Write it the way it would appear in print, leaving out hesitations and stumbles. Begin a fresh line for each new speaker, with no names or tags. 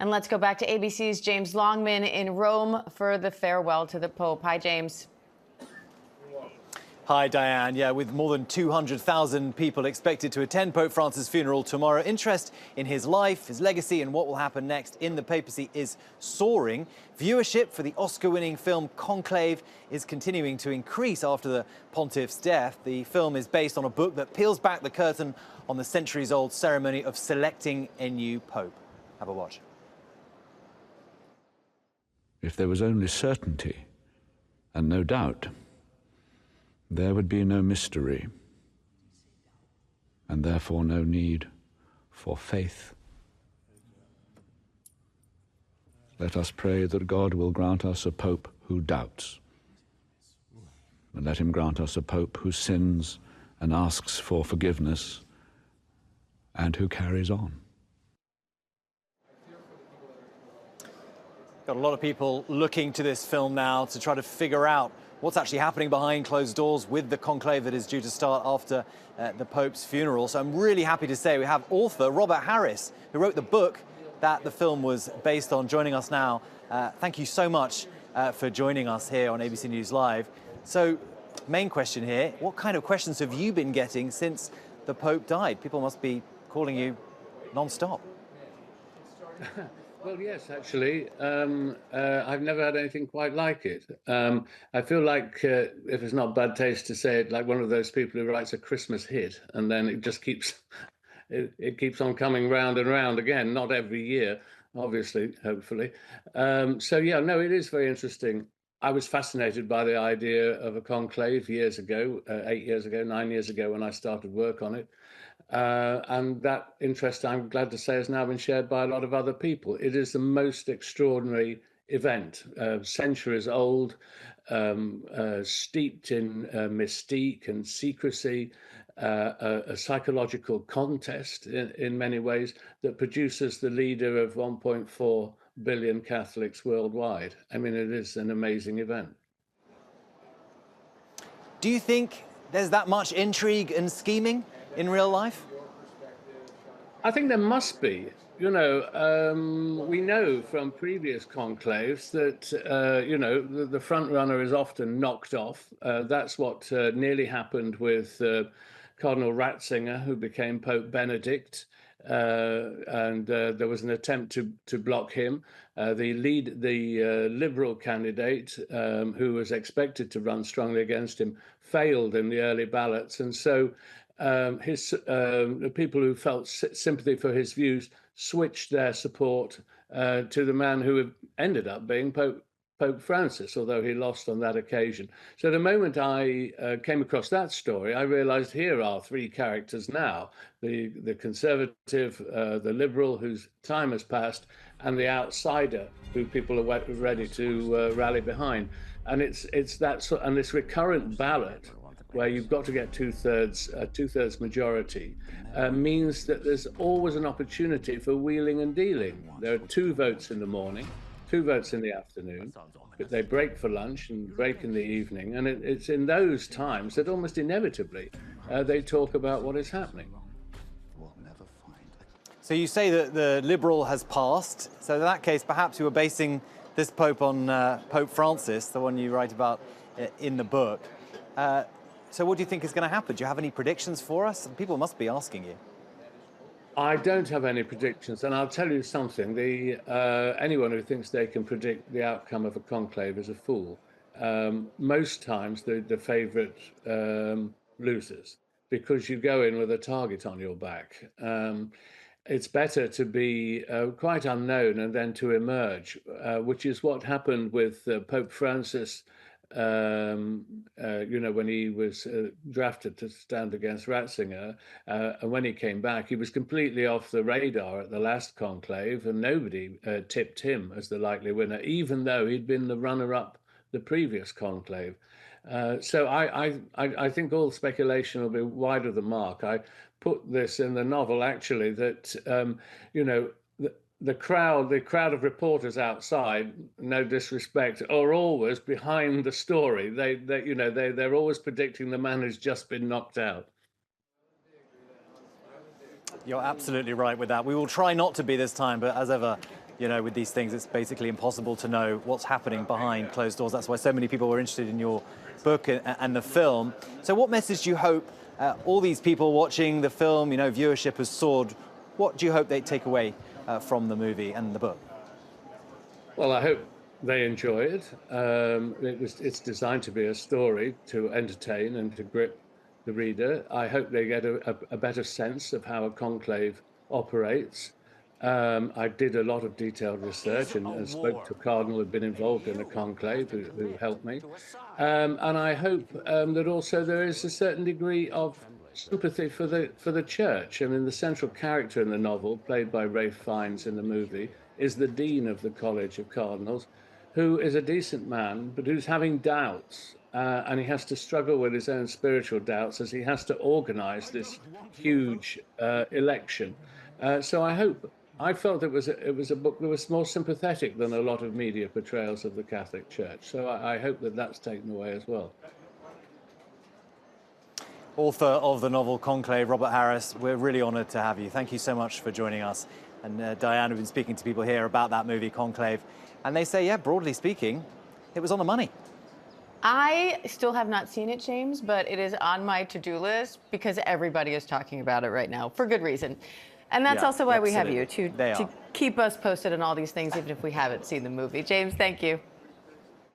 And let's go back to ABC's James Longman in Rome for the farewell to the Pope. Hi, James.
Hi, Diane. Yeah, with more than 200,000 people expected to attend Pope Francis' funeral tomorrow, interest in his life, his legacy and what will happen next in the papacy is soaring. Viewership for the Oscar-winning film Conclave is continuing to increase after the pontiff's death. The film is based on a book that peels back the curtain on the centuries-old ceremony of selecting a new pope. Have a watch.
If there was only certainty and no doubt, there would be no mystery, and therefore no need for faith. Let us pray that God will grant us a pope who doubts, and let him grant us a pope who sins and asks for forgiveness, and who carries on.
Got a lot of people looking to this film now to try to figure out what's actually happening behind closed doors with the conclave that is due to start after the Pope's funeral. So I'm really happy to say we have author Robert Harris, who wrote the book that the film was based on, joining us now. Thank you so much for joining us here on ABC News Live. So, main question here, what kind of questions have you been getting since the Pope died? People must be calling you non-stop.
Well, yes, actually. I've never had anything quite like it. I feel like, if it's not bad taste to say it, like one of those people who writes a Christmas hit and then it just keeps, it keeps on coming round and round again, not every year, obviously, hopefully. So, yeah, no, it is very interesting. I was fascinated by the idea of a conclave years ago, 8 years ago, 9 years ago, when I started work on it. And that interest, I'm glad to say, has now been shared by a lot of other people. It is the most extraordinary event, centuries old, steeped in mystique and secrecy, a psychological contest in many ways that produces the leader of 1.4 billion Catholics worldwide. I mean, it is an amazing event.
Do you think there's that much intrigue and scheming in real life?
I think there must be. You know, we know from previous conclaves that, you know, the front runner is often knocked off. That's what nearly happened with Cardinal Ratzinger, who became Pope Benedict. And there was an attempt to block him. The Liberal candidate, who was expected to run strongly against him, failed in the early ballots. And so the people who felt sympathy for his views switched their support to the man who ended up being Pope Francis, although he lost on that occasion. So the moment I came across that story, I realized here are three characters now: the conservative, the liberal whose time has passed, and the outsider who people are ready to rally behind. And it's that and this recurrent ballot, where you've got to get two-thirds majority, means that there's always an opportunity for wheeling and dealing. There are 2 votes in the morning, 2 votes in the afternoon, but they break for lunch and break in the evening. And it's in those times that almost inevitably they talk about what is happening.
So you say that the Liberal has passed. So in that case, perhaps you were basing this Pope on Pope Francis, the one you write about in the book. So what do you think is going to happen? Do you have any predictions for us? People must be asking you.
I don't have any predictions, and I'll tell you something. Anyone who thinks they can predict the outcome of a conclave is a fool. Most times the favourite loses, because you go in with a target on your back. It's better to be quite unknown and then to emerge, which is what happened with Pope Francis. You know, when he was drafted to stand against Ratzinger, and when he came back, he was completely off the radar at the last conclave, and nobody tipped him as the likely winner, even though he'd been the runner-up the previous conclave. So I think all speculation will be wide of the mark. I put this in the novel, actually, that you know, the crowd of reporters outside, no disrespect, are always behind the story. They're always predicting the man who's just been knocked out.
You're absolutely right with that. We will try not to be this time, but as ever, You know, with these things, it's basically impossible to know what's happening behind closed doors. That's why so many people were interested in your book and the film. So what message do you hope all these people watching the film, you know, viewership has soared. What do you hope they take away from the movie and the book?
Well, I hope they enjoy it. It's designed to be a story to entertain and to grip the reader. I hope they get a better sense of how a conclave operates. I did a lot of detailed research and spoke to a cardinal who'd been involved in a conclave who helped me. And I hope that also there is a certain degree of sympathy for the church. I mean, the central character in the novel, played by Ralph Fiennes in the movie, is the dean of the College of Cardinals, who is a decent man, but who's having doubts. And he has to struggle with his own spiritual doubts as he has to organize this huge election. So I felt it was a book that was more sympathetic than a lot of media portrayals of the Catholic Church. So I hope that that's taken away as well.
Author of the novel Conclave, Robert Harris, we're really honoured to have you. Thank you so much for joining us. And Diane, we've been speaking to people here about that movie Conclave, and they say, yeah, broadly speaking, it was on the money.
I still have not seen it, James, but it is on my to-do list because everybody is talking about it right now for good reason. And that's also why we have you, to keep us posted on all these things, even if we haven't seen the movie. James, thank you.